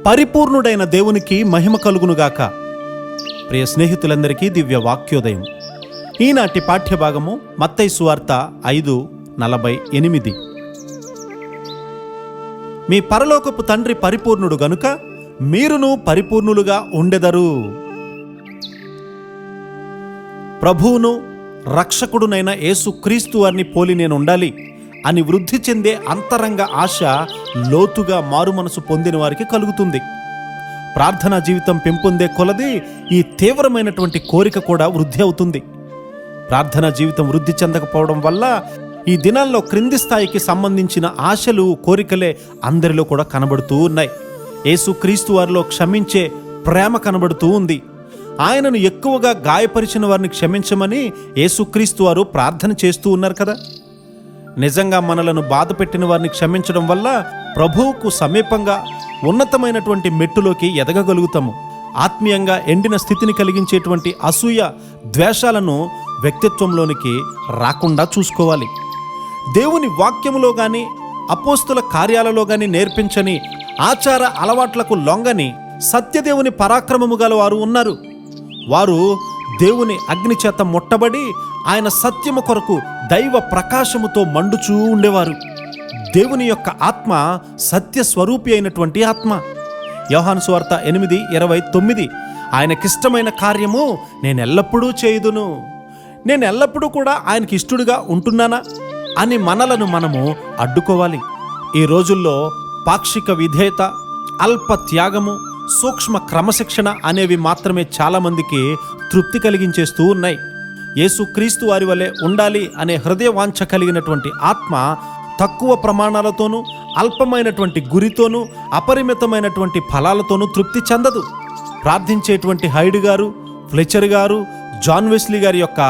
పరిపూర్ణుడైన దేవునికి మహిమ కలుగునుగాక. ప్రియ స్నేహితులందరికీ దివ్య వాక్యోదయం. ఈనాటి పాఠ్యభాగము మత్తయి సువార్త 5:48. మీ పరలోకపు తండ్రి పరిపూర్ణుడు గనుక మీరును పరిపూర్ణులుగా ఉండెదరు. ప్రభువును రక్షకుడునైన యేసుక్రీస్తు వారిని పోలి నేను ఉండాలి అని వృద్ధి చెందే అంతరంగ ఆశ లోతుగా మారుమనసు పొందిన వారికి కలుగుతుంది. ప్రార్థనా జీవితం పెంపొందే కొలది ఈ తీవ్రమైనటువంటి కోరిక కూడా వృద్ధి అవుతుంది. ప్రార్థనా జీవితం వృద్ధి చెందకపోవడం వల్ల ఈ దినాల్లో క్రింది స్థాయికి సంబంధించిన ఆశలు, కోరికలే అందరిలో కూడా కనబడుతూ ఉన్నాయి. యేసుక్రీస్తు వారిలో క్షమించే ప్రేమ కనబడుతూ ఉంది. ఆయనను ఎక్కువగా గాయపరిచిన వారిని క్షమించమని యేసుక్రీస్తు వారు ప్రార్థన చేస్తూ ఉన్నారు కదా. నిజంగా మనలను బాధ పెట్టిన వారిని క్షమించడం వల్ల ప్రభువుకు సమీపంగా ఉన్నతమైనటువంటి మెట్టులోకి ఎదగగలుగుతాము. ఆత్మీయంగా ఎండిన స్థితిని కలిగించేటువంటి అసూయ, ద్వేషాలను వ్యక్తిత్వంలోనికి రాకుండా చూసుకోవాలి. దేవుని వాక్యములో కానీ అపోస్తుల కార్యాలలో కానీ నేర్పించని ఆచార అలవాట్లకు లొంగని సత్యదేవుని పరాక్రమము గల వారు ఉన్నారు. వారు దేవుని అగ్ని చేత ముట్టబడి ఆయన సత్యము కొరకు దైవ ప్రకాశముతో మండుచూ ఉండేవారు. దేవుని యొక్క ఆత్మ సత్య స్వరూపి అయినటువంటి ఆత్మ. యోహాను సువార్త 8:29 ఆయనకిష్టమైన కార్యము నేను ఎల్లప్పుడూ చేయుదును. నేను ఎల్లప్పుడూ కూడా ఆయనకి ఇష్టడుగా ఉంటున్నానా అని మనలను మనము అడ్డుకోవాలి. ఈ రోజుల్లో పాక్షిక విధేయత, అల్ప త్యాగము, సూక్ష్మ క్రమశిక్షణ అనేవి మాత్రమే చాలామందికి తృప్తి కలిగించేస్తూ ఉన్నాయి. యేసుక్రీస్తు వారి వలె ఉండాలి అనే హృదయవాంఛ కలిగినటువంటి ఆత్మ తక్కువ ప్రమాణాలతోనూ, అల్పమైనటువంటి గురితోనూ, అపరిమితమైనటువంటి ఫలాలతోనూ తృప్తి చెందదు. ప్రార్థించేటువంటి హైడ్ గారు, ఫ్లెచర్ గారు, జాన్ వెస్లీ గారి యొక్క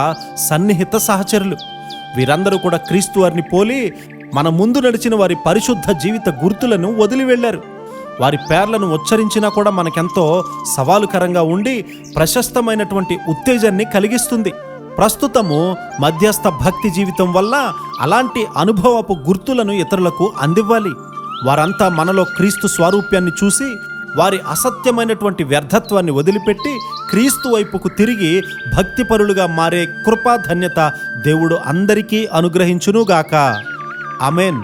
సన్నిహిత సహచరులు వీరందరూ కూడా క్రీస్తు వారిని పోలి మన ముందు నడిచిన వారి పరిశుద్ధ జీవిత గుర్తులను వదిలి వెళ్ళారు. వారి పేర్లను ఉచ్చరించినా కూడా మనకెంతో సవాలుకరంగా ఉండి ప్రశస్తమైనటువంటి ఉత్తేజాన్ని కలిగిస్తుంది. ప్రస్తుతము మధ్యస్థ భక్తి జీవితం వల్ల అలాంటి అనుభవపు గుర్తులను ఇతరులకు అందివ్వాలి. వారంతా మనలో క్రీస్తు స్వారూప్యాన్ని చూసి వారి అసత్యమైనటువంటి వ్యర్థత్వాన్ని వదిలిపెట్టి క్రీస్తు వైపుకు తిరిగి భక్తిపరులుగా మారే కృపాధన్యత దేవుడు అందరికీ అనుగ్రహించునుగాక. ఆమేన్.